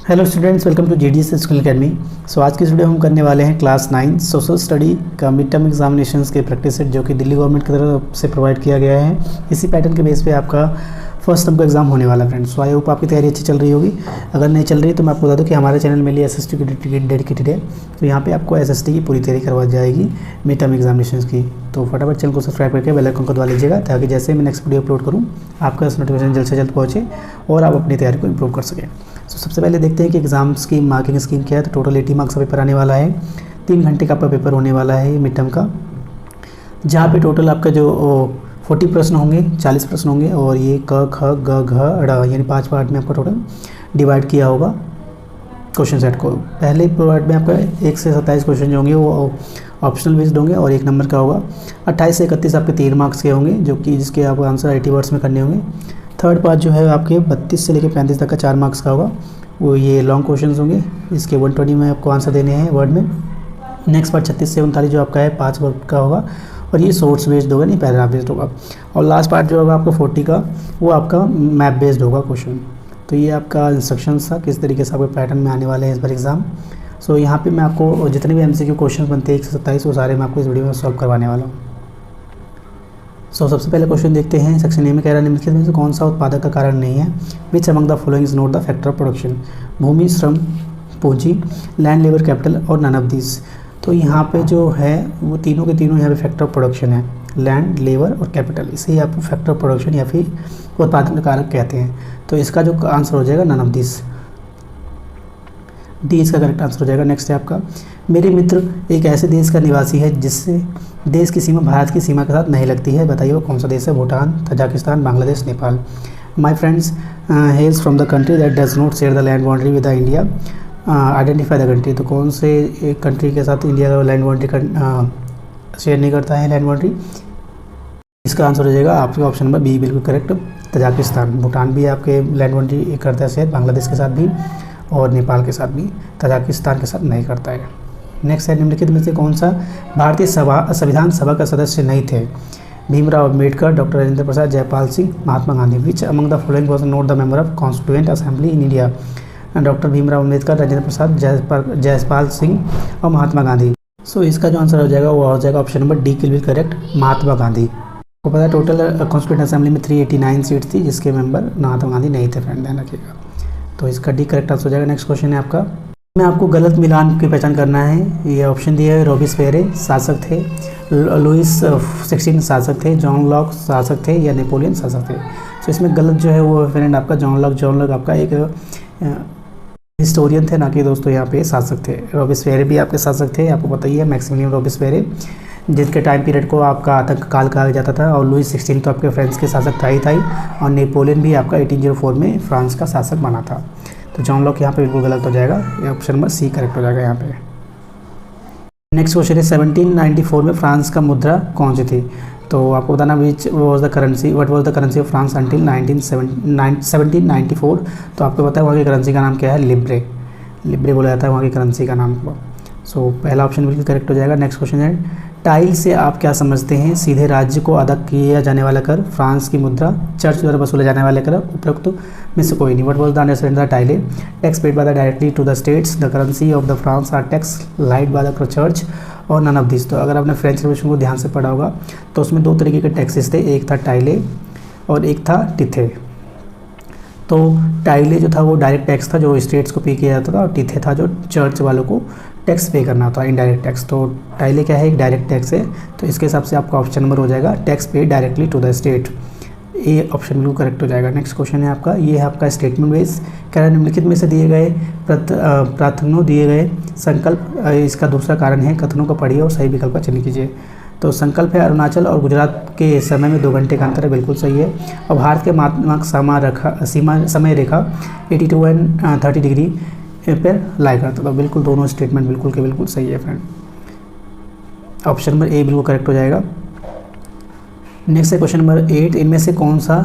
Hello students, welcome to GDS school academy. So आज की video हम करने वाले हैं क्लास 9 सोशल स्टडी का मिड टर्म एग्जामिनेशंस के प्रैक्टिस सेट जो कि दिल्ली गवर्नमेंट की तरफ से प्रोवाइड किया गया है। इसी पैटर्न के बेस पे आपका फर्स्ट टर्म का एग्जाम होने वाला है फ्रेंड्स। सो आई होप आपकी तैयारी अच्छी चल रही होगी। अगर नहीं चल रही तो मैं आपको बता दूं कि हमारे चैनल में लिए एसएसटी की डेडिकेटेड है, तो यहाँ पे आपको एसएसटी की पूरी तैयारी करवा जाएगी मिड टर्म एग्जामिनेशंस की। तो फटाफट चैनल को सब्सक्राइब करके बेल आइकन को दबा लीजिएगा ताकि जैसे ही मैं नेक्स्ट वीडियो अपलोड करूँ आपका नोटिफिकेशन जल्द से जल्द पहुँचे और आप अपनी तैयारी को इम्प्रूव कर सकें। तो सबसे पहले देखते हैं कि एग्जाम्स की मार्किंग स्कीम क्या है। तो टोटल 80 मार्क्स का पेपर आने वाला है। 3 घंटे का आपका पेपर होने वाला है मिड टर्म का, जहाँ पे टोटल आपका जो 40 प्रश्न होंगे, 40 प्रश्न होंगे और ये क ख ग घ ड़ यानी 5 पार्ट में आपका टोटल डिवाइड किया होगा क्वेश्चन सेट को। पहले पार्ट में आपका 1 से 27 क्वेश्चन जो होंगे वो ऑप्शनल बेस्ड होंगे और 1 नंबर का होगा। 28 से 31 आपके 3 मार्क्स के होंगे जो कि जिसके आपको आंसर 80 वर्ड्स में करने होंगे। थर्ड पार्ट जो है आपके 32 से लेकर 35 तक का 4 मार्क्स का होगा, वो ये लॉन्ग क्वेश्चंस होंगे। इसके 120 में आपको आंसर देने हैं वर्ड में। नेक्स्ट पार्ट 36 से 39 जो आपका है 5 वर्ड का होगा और ये सोर्स बेस्ड होगा, नहीं पैराग्राफ बेस्ड होगा। और लास्ट पार्ट जो होगा आपका 40 का वो आपका मैप बेस्ड होगा क्वेश्चन। तो ये आपका इंस्ट्रक्शंस था किस तरीके से आपके पैटर्न में आने वाले हैं इस बार एग्ज़ाम। सो यहाँ पे मैं आपको जितने भी MCQ क्वेश्चन बनते हैं 1 से 27 वो सारे मैं आपको इस वीडियो में सॉल्व करवाने वाला हूँ। सबसे पहले क्वेश्चन देखते हैं। सेक्शन ए में कह रहा है निम्नलिखित में से कौन सा उत्पादक का कारण नहीं है। Which among the following is not the factor of production. भूमि, श्रम, पूंजी, लैंड, लेबर, कैपिटल और नन ऑफ दिस। तो यहाँ पे जो है वो तीनों के तीनों यहाँ पे फैक्टर ऑफ प्रोडक्शन है, लैंड, लेबर और कैपिटल। इसे ही आप फैक्टर ऑफ प्रोडक्शन या फिर उत्पादन कारक कहते हैं। तो इसका जो आंसर हो जाएगा नन ऑफ दिस, डी इसका करेक्ट आंसर हो जाएगा। नेक्स्ट है आपका, मेरे मित्र एक ऐसे देश का निवासी है जिससे देश की सीमा भारत की सीमा के साथ नहीं लगती है, बताइए वो कौन सा देश है। Bhutan, Tajikistan, Bangladesh, Nepal. My friends हेल्स from the country that does not share the land boundary with the India, identify the country. तो कौन से एक कंट्री के साथ इंडिया का लैंड बाउंड्री शेयर नहीं करता है लैंड बाउंड्री। इसका आंसर हो जाएगा आपके ऑप्शन नंबर बी बिल्कुल करेक्ट, तजाकिस्तान। भूटान भी आपके लैंड बाउंड्री करता है शेयर, बांग्लादेश के साथ भी और नेपाल के साथ भी, तजाकिस्तान के साथ नहीं करता है। नेक्स्ट है निम्नलिखित में से कौन सा भारतीय संविधान सभा का सदस्य नहीं थे। Bhimrao Ambedkar, doctor Rajendra Prasad, Jaipal Singh, Mahatma Gandhi. Which among the following was not the member of constituent assembly in India. Doctor Bhimrao Ambedkar, Rajendra Prasad, Jaipal Singh और महात्मा गांधी। सो इसका जो आंसर हो जाएगा वो हो जाएगा ऑप्शन नंबर डी बिल्कुल करेक्ट, महात्मा गांधी। को पता है टोटल कॉन्स्टिट्यूएंट असेंबली में 389 सीट थी जिसके मेंबर महात्मा गांधी नहीं थे फ्रेंड, ध्यान रखिएगा। तो इसका डी करेक्ट आंसर हो जाएगा। नेक्स्ट क्वेश्चन है आपका, में आपको गलत मिलान की पहचान करना है। ये ऑप्शन दिया है, रॉबिस्पेरे शासक थे, लुइस 16 शासक थे, जॉन लॉक शासक थे या नेपोलियन शासक थे। तो इसमें गलत जो है वो फ्रेंड आपका जॉन लॉक आपका एक हिस्टोरियन थे, ना कि दोस्तों यहाँ पे शासक थे। रॉबिस्पेरे भी आपके शासक थे, आपको पता ही है, मैक्सिमिलियन रॉबिस्पेरे, जिनके टाइम पीरियड को आपका आतंक काल कहा जाता था। और लुइस 16 तो आपके फ्रांस के शासक था ही और नेपोलियन भी आपका 1804 में फ्रांस का शासक बना था। तो जॉन लॉक यहाँ पे बिल्कुल गलत हो जाएगा, ये ऑप्शन नंबर सी करेक्ट हो जाएगा यहाँ पे। नेक्स्ट क्वेश्चन है 1794 में फ्रांस का मुद्रा कौन सी थी। तो आपको बताना what was the currency of France until 1794। तो आपको पता है वहाँ की करेंसी का नाम क्या है, लिब्रे बोला जाता है वहाँ की करेंसी का नाम को। सो पहला ऑप्शन बिल्कुल करेक्ट हो जाएगा। नेक्स्ट क्वेश्चन है, टाइल से आप क्या समझते हैं। सीधे राज्य को अदा किया जाने वाला कर, फ्रांस की मुद्रा, चर्च द्वारा वसूले जाने वाले कर, उपरोक्त में से कोई नहीं। What was the understanding the tithe, tax paid by the directly to the states, the currency of the France are tax laid by the church और नन ऑफ दिस। तो अगर आपने फ्रेंच रिवॉल्यूशन को ध्यान से पढ़ा होगा तो उसमें 2 तरीके के टैक्सेस थे, एक था टाइले और एक था टिथे। तो टाइले जो था वो डायरेक्ट टैक्स था जो स्टेट्स को पे किया जाता था और टिथे था जो चर्च वालों को टैक्स पे करना था, इनडायरेक्ट टैक्स। तो टाइले क्या है, एक डायरेक्ट टैक्स है। तो इसके हिसाब से आपका ऑप्शन नंबर हो जाएगा टैक्स पे डायरेक्टली टू द स्टेट, ये ऑप्शन बिल्कुल करेक्ट हो जाएगा। नेक्स्ट क्वेश्चन है आपका, ये है आपका स्टेटमेंट बेस। कह रहा है निम्नलिखित में से दिए गए प्रार्थनों दिए गए संकल्प, इसका दूसरा कारण है, कथनों को पढ़िए और सही विकल्प का चयन कीजिए। तो संकल्प है अरुणाचल और गुजरात के समय में 2 घंटे का अंतर है, बिल्कुल सही है। और भारत के मात्मक समय रेखा 82 एंड 30 डिग्री पर लाई करता था, बिल्कुल दोनों स्टेटमेंट बिल्कुल के बिल्कुल सही है फ्रेंड। ऑप्शन नंबर ए बिल्कुल करेक्ट हो जाएगा। नेक्स्ट है क्वेश्चन नंबर 8, इनमें से कौन सा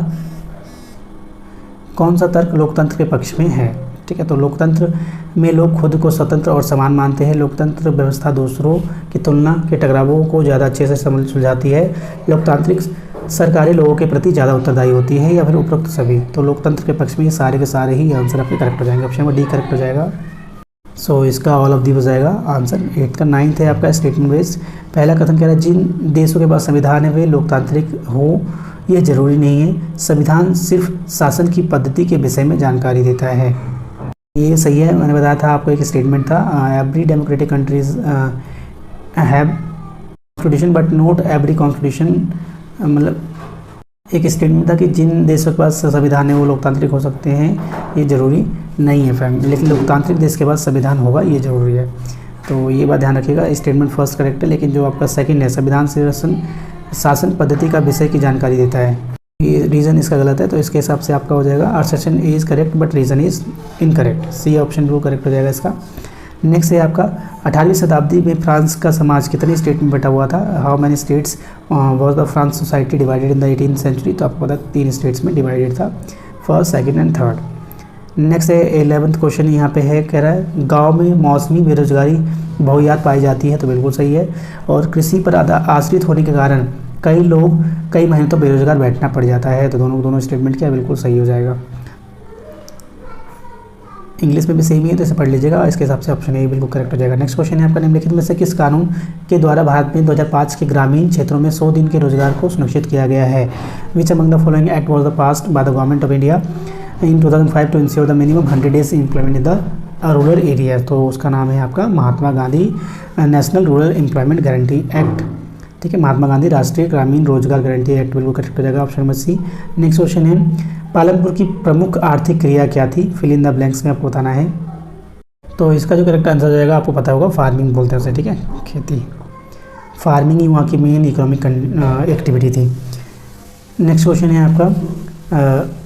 तर्क लोकतंत्र के पक्ष में है। ठीक है, तो लोकतंत्र में लोग खुद को स्वतंत्र और समान मानते हैं। लोकतंत्र व्यवस्था दूसरों की तुलना के टकरावों को ज़्यादा अच्छे से सुलझाती है। लोकतांत्रिक सरकारें लोगों के प्रति ज़्यादा उत्तरदायी होती है या फिर उपरोक्त सभी। तो लोकतंत्र के पक्ष में ये सारे के सारे ही आंसर आपके करेक्ट हो जाएंगे। ऑप्शन नंबर डी करेक्ट हो जाएगा। सो इसका ऑल ऑफ दी हो जाएगा आंसर। 8 का 9th है आपका स्टेटमेंट बेस्ड। पहला कथन कह रहा है जिन देशों के पास संविधान है वे लोकतांत्रिक हो ये जरूरी नहीं है, संविधान सिर्फ शासन की पद्धति के विषय में जानकारी देता है। ये सही है, मैंने बताया था आपको, एक स्टेटमेंट था every democratic countries have constitution but not every constitution, मतलब एक स्टेटमेंट था कि जिन देशों के पास संविधान है वो लोकतांत्रिक हो सकते हैं, ये जरूरी नहीं है फैमिली, लेकिन लोकतांत्रिक देश के पास संविधान होगा ये जरूरी है। तो ये बात ध्यान रखिएगा। स्टेटमेंट फर्स्ट करेक्ट है, लेकिन जो आपका सेकंड है संविधान शासन पद्धति का विषय की जानकारी देता है, ये रीज़न इसका गलत है, तो इसके हिसाब से आपका हो जाएगा assertion is correct but reason is incorrect. C option वो करेक्ट हो जाएगा इसका। नेक्स्ट है आपका 18वीं शताब्दी में फ्रांस का समाज कितने स्टेट में बटा हुआ था, how many states was the France society divided in the 18th century. तो आपको पता 3 स्टेट्स में डिवाइडेड था, first, second and third. Next है 11th क्वेश्चन यहाँ पे है, कह रहा है गांव में मौसमी बेरोजगारी बहुयात पाई जाती है, तो बिल्कुल सही है। और कृषि पर आश्रित होने के कारण कई लोग कई महीने तो बेरोजगार बैठना पड़ जाता है, तो दोनों स्टेटमेंट क्या बिल्कुल सही हो जाएगा। इंग्लिश में भी सेम ही है तो इसे पढ़ लीजिएगा, इसके हिसाब से ऑप्शन ए बिल्कुल करेक्ट हो जाएगा। नेक्स्ट क्वेश्चन है आपका निम्नलिखित में से किस कानून के द्वारा भारत में 2005 के ग्रामीण क्षेत्रों में 100 दिन के रोजगार को सुनिश्चित किया गया है। Which among the following act was the passed by the government of India in 2005 to ensure the minimum 100 days employment in the rural area. तो उसका नाम है आपका Mahatma Gandhi national rural employment guarantee act. ठीक है, महात्मा गांधी राष्ट्रीय ग्रामीण रोजगार गारंटी एक्ट बिल्कुल करेक्ट हो जाएगा, option number C. Next question है पालनपुर की प्रमुख आर्थिक क्रिया क्या थी, फिल इन द ब्लैंक्स में आपको बताना है। तो इसका जो करेक्ट आंसर हो जाएगा आपको पता होगा, फार्मिंग बोलते हैं उसे। ठीक है, खेती, फार्मिंग ही वहाँ की मेन इकोनॉमिक एक्टिविटी थी। नेक्स्ट क्वेश्चन है आपका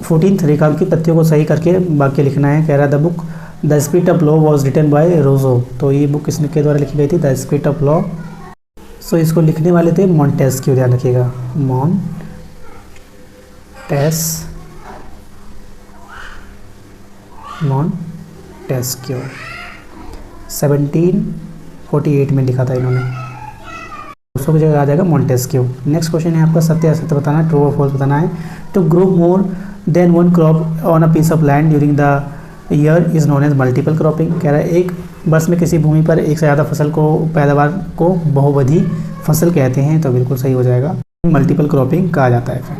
14th रेखांकित तथ्यों को सही करके वाक्य लिखना है। कह रहा है the book the spirit of law was written by Rousseau. तो ये बुक किसके द्वारा लिखी गई थी, the spirit of law. So इसको लिखने वाले थे मॉन्टेस्क्यू, ध्यान रखिएगा, मॉन्टेस्क्यू 1748 में लिखा था इन्होंने, उसको की जगह आ जाएगा मॉन्टेस्क्यू। नेक्स्ट क्वेश्चन है आपका सत्य असत्य बताना है, ट्रू और फॉल्स बताना है। To grow more than one crop on a piece of land during the year is known as multiple cropping. कह रहा है एक वर्ष में किसी भूमि पर एक से ज़्यादा फसल को पैदावार को बहुविधि फसल कहते हैं, तो बिल्कुल सही हो जाएगा, मल्टीपल क्रॉपिंग कहा जाता है फिर।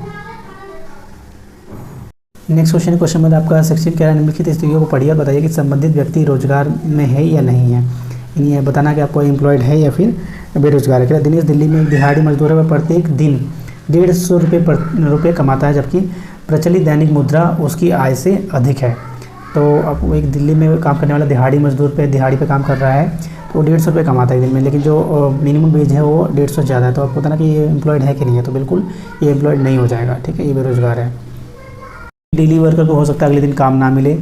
नेक्स्ट क्वेश्चन नंबर आपका सेक्शन कह रहा है निम्नलिखित स्थितियों को पढ़िए और बताइए कि संबंधित व्यक्ति रोजगार में है या नहीं है। ये बताना कि आपको एम्प्लॉयड है या फिर बेरोजगार है। दिनेश दिल्ली में एक दिहाड़ी मजदूर है, वह प्रत्येक दिन 150 रुपये कमाता है, जबकि प्रचलित दैनिक मुद्रा उसकी आय से अधिक है। तो अब एक दिल्ली में काम करने वाला दिहाड़ी मजदूर पे दिहाड़ी पे काम कर रहा है, तो 150 रुपये कमाता है दिन में, लेकिन जो मिनिमम वेज है वो 150 से ज़्यादा है। तो आपको पता ना कि ये एम्प्लॉयड है कि नहीं है, तो बिल्कुल ये एम्प्लॉयड नहीं हो जाएगा। ठीक है, ये बेरोजगार है। डेली वर्कर को हो सकता है अगले दिन काम ना मिले,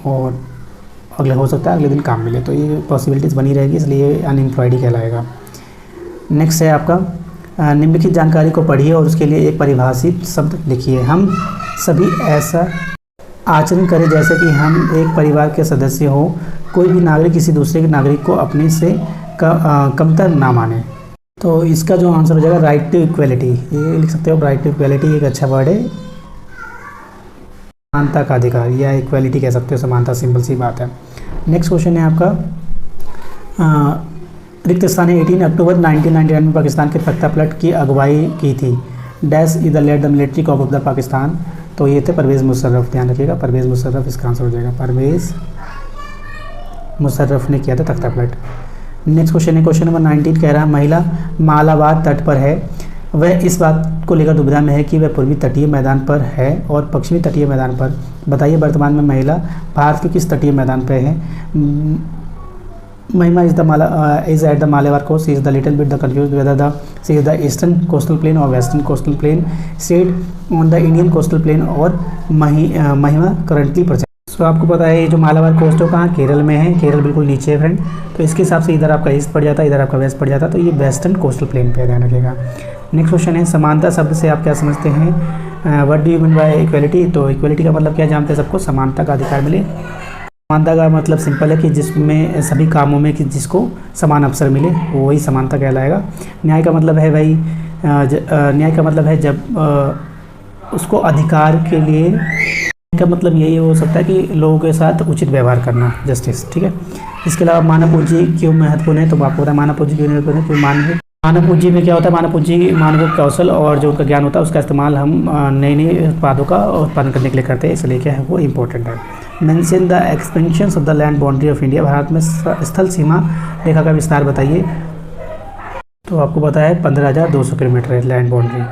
और हो सकता है अगले दिन काम मिले, तो ये पॉसिबिलिटीज़ बनी रहेगी, इसलिए अनएम्प्लॉयड ही कहलाएगा। नेक्स्ट है आपका निम्नलिखित जानकारी को पढ़िए और उसके लिए एक परिभाषित शब्द लिखिए। हम सभी ऐसा आचरण करें जैसे कि हम एक परिवार के सदस्य हो, कोई भी नागरिक किसी दूसरे के नागरिक को अपने से कमतर ना माने। तो इसका जो आंसर हो जाएगा राइट टू इक्वलिटी, ये लिख सकते हो, राइट टू इक्वलिटी एक अच्छा वर्ड है, समानता का अधिकार या इक्वलिटी कह सकते हो, समानता, सिंपल सी बात है। नेक्स्ट क्वेश्चन है आपका रिक्त स्थान है 18 अक्टूबर 1999 में पाकिस्तान के तख्ता पलट की अगुवाई की थी, dash is the led the military coup of the Pakistan. तो ये थे परवेज़ मुशर्रफ, ध्यान रखिएगा, परवेज़ मुशर्रफ इसका आंसर हो जाएगा, परवेज़ मुशर्रफ ने किया था तख्ता पलट। नेक्स्ट क्वेश्चन है क्वेश्चन नंबर 19 कह रहा है महिला मालाबार तट पर है, वह इस बात को लेकर दुविधा में है कि वह पूर्वी तटीय मैदान पर है और पश्चिमी तटीय मैदान पर। बताइए वर्तमान में महिला भारत के किस तटीय मैदान पर है। Mahima is at the Malabar coast, C is the little bit the confuse whether the C is the eastern coastal plain और western coastal plain, set on the Indian coastal plain, और महिमा करंटली प्रेजेंट। तो आपको पता है ये जो मालाबार कोस्ट है कहाँ, केरल में है, केरल बिल्कुल नीचे है फ्रेंड, तो इसके हिसाब से इधर आपका ईस्ट पड़ जाता है, इधर आपका वेस्ट पड़ जाता है, तो ये वेस्टर्न कोस्टल प्लेन पे ध्यान रखिएगा। नेक्स्ट क्वेश्चन है समानता शब्द से आप क्या समझते हैं, what do you mean by equality. तो इक्वलिटी का मतलब क्या जानते हैं सबको, समानता का अधिकार मिले। समानता का मतलब सिंपल है कि जिसमें सभी कामों में कि जिसको समान अवसर मिले, वो वही समानता कहलाएगा। न्याय का मतलब है भाई न्याय का मतलब है जब उसको अधिकार के लिए, का मतलब यही हो सकता है कि लोगों के साथ उचित व्यवहार करना, जस्टिस, ठीक है। इसके अलावा मानव पूंजी क्यों महत्वपूर्ण है, तो आपको पता है मानव पूंजी क्यों महत्वपूर्ण है, क्योंकि मानव पूंजी में क्या होता है, मानव पूंजी मानव कौशल और जो उनका ज्ञान होता है उसका इस्तेमाल हम नए नए उत्पादों का उत्पादन करने के लिए करते हैं, इसलिए क्या है वो इम्पोर्टेंट है। Mention the expansion of the land boundary of India, Bharat में स्थल सीमा रेखा का विस्तार बताइए। तो आपको पता है 15,200 किलोमीटर है लैंड बाउंड्री,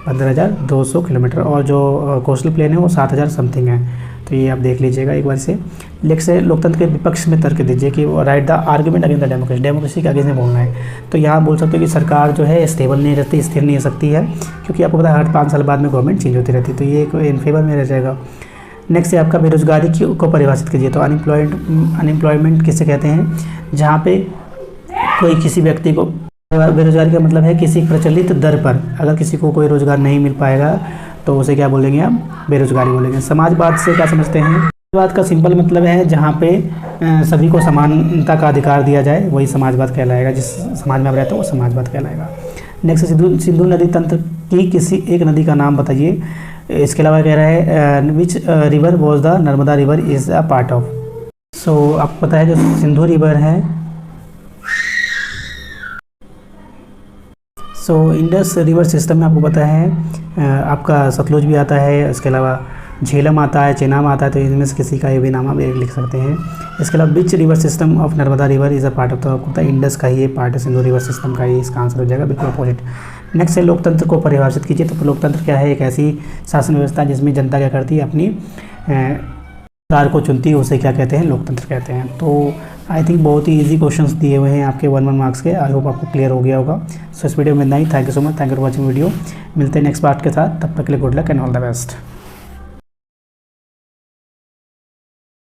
15,200 किलोमीटर, और जो कोस्टल प्लेन है वो 7,000 समथिंग है। तो ये आप देख लीजिएगा एक बार से। लेक्स से लोकतंत्र के विपक्ष में तर्क दीजिए कि right the argument against the democracy, democracy के अगेंस्ट में बोलना है। तो यहाँ बोल सकते हो कि सरकार जो है स्टेबल नहीं रहती, स्थिर नहीं हो सकती है, क्योंकि आपको पता है हर 5 साल बाद में गवर्नमेंट चेंज होती रहती है, तो ये एक इन फेवर में रह जाएगा। नेक्स्ट है आपका बेरोजगारी को परिभाषित कीजिए। तो अनएम्प्लॉयमेंट किसे कहते हैं, जहाँ पे कोई किसी व्यक्ति को, बेरोजगारी का मतलब है किसी प्रचलित दर पर अगर किसी को कोई रोजगार नहीं मिल पाएगा तो उसे क्या बोलेंगे, हम बेरोजगारी बोलेंगे। समाजवाद से क्या समझते हैं, समाजवाद का सिंपल मतलब है जहाँ पे सभी को समानता का अधिकार दिया जाए, वही समाजवाद कहलाएगा। जिस समाज में आप रहते हो वो समाजवाद कहलाएगा। नेक्स्ट सिंधु नदी तंत्र की किसी एक नदी का नाम बताइए। इसके अलावा कह रहा है which river was the Narmada river is a part of. So आपको पता है जो सिंधु रिवर है, सो इंडस रिवर सिस्टम में आपको पता है आपका सतलुज भी आता है, इसके अलावा झेलम आता है, चेनाब आता है, तो इनमें से किसी का ये भी नाम आप लिख सकते हैं। इसके अलावा which river system of Narmada river is a part of, तो आपको पता है इंडस का ही पार्ट है, सिंधु रिवर सिस्टम का ही इसका आंसर हो जाएगा, बिल्कुल अपोजिट। नेक्स्ट है लोकतंत्र को परिभाषित कीजिए। तो लोकतंत्र क्या है, एक ऐसी शासन व्यवस्था जिसमें जनता क्या करती है, अपनी सरकार को चुनती है, उसे क्या कहते हैं, लोकतंत्र कहते हैं। तो आई थिंक बहुत ही इजी क्वेश्चंस दिए हुए हैं आपके 1 मार्क्स के। आई होप आपको क्लियर हो गया होगा। सो इस वीडियो में इतना ही। Thank you so much, thank you for watching video. मिलते हैं नेक्स्ट पार्ट के साथ, तब तक के लिए good luck and all the best.